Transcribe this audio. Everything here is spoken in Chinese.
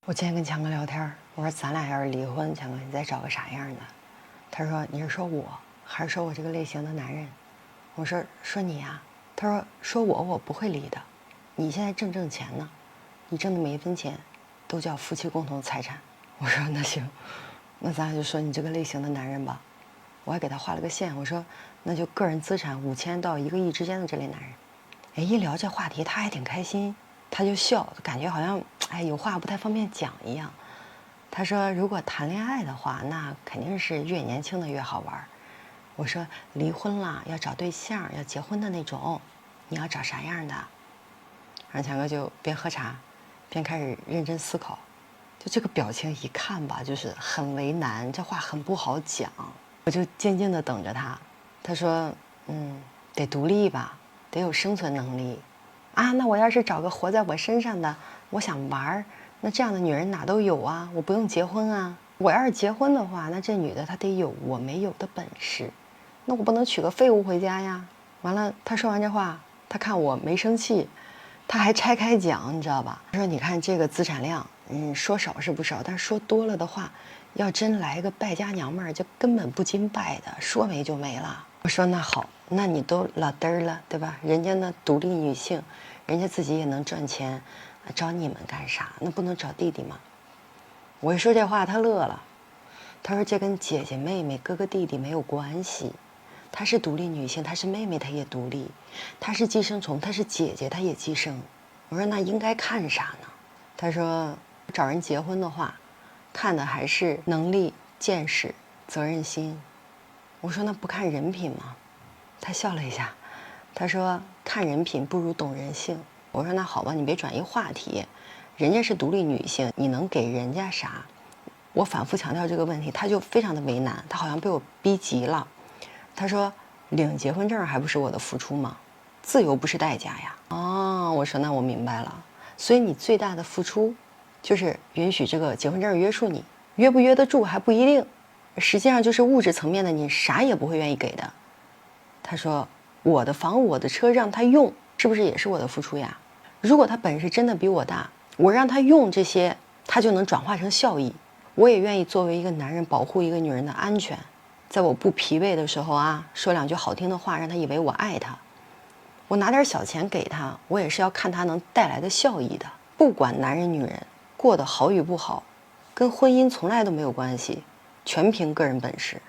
我今天跟强哥聊天，我说咱俩要是离婚，强哥你再找个啥样的？他说你是说我，还是说我这个类型的男人？我说你呀。他说我不会离的，你现在挣钱呢，你挣的每一分钱都叫夫妻共同财产。我说那行，那咱俩就说你这个类型的男人吧。我还给他画了个线，我说那就个人资产5000到1个亿之间的这类男人。哎，一聊这话题，他还挺开心，他就笑，感觉好像有话不太方便讲一样。他说如果谈恋爱的话，那肯定是越年轻的越好玩。我说离婚了要找对象，要结婚的那种，你要找啥样的？然后强哥就边喝茶边开始认真思考，就这个表情一看吧，就是很为难，这话很不好讲。我就静静地等着他。他说得独立吧，得有生存能力啊。那我要是找个活在我身上的，我想玩，那这样的女人哪都有啊，我不用结婚啊。我要是结婚的话，那这女的她得有我没有的本事，那我不能娶个废物回家呀。完了，他说完这话，他看我没生气，他还拆开讲，你知道吧？他说你看这个资产量，说少是不少，但是说多了的话，要真来个败家娘们儿，就根本不经败的，说没就没了。我说那好，那你都老嘚儿了，对吧？人家那独立女性，人家自己也能赚钱，找你们干啥？那不能找弟弟吗？我一说这话，他乐了。他说这跟姐姐妹妹哥哥弟弟没有关系，她是独立女性，她是妹妹她也独立，她是寄生虫，她是姐姐她也寄生。我说那应该看啥呢？他说找人结婚的话，看的还是能力、见识、责任心。我说那不看人品吗？他笑了一下，他说看人品不如懂人性。我说那好吧，你别转移话题，人家是独立女性，你能给人家啥？我反复强调这个问题，他就非常的为难，他好像被我逼急了。他说领结婚证还不是我的付出吗？自由不是代价呀。哦，我说那我明白了，所以你最大的付出就是允许这个结婚证约束你，约不约得住还不一定，实际上就是物质层面的，你啥也不会愿意给的。他说我的房我的车让他用，是不是也是我的付出呀？如果他本事真的比我大，我让他用这些，他就能转化成效益。我也愿意作为一个男人保护一个女人的安全，在我不疲惫的时候啊，说两句好听的话，让他以为我爱他。我拿点小钱给他，我也是要看他能带来的效益的。不管男人女人过得好与不好，跟婚姻从来都没有关系，全凭个人本事。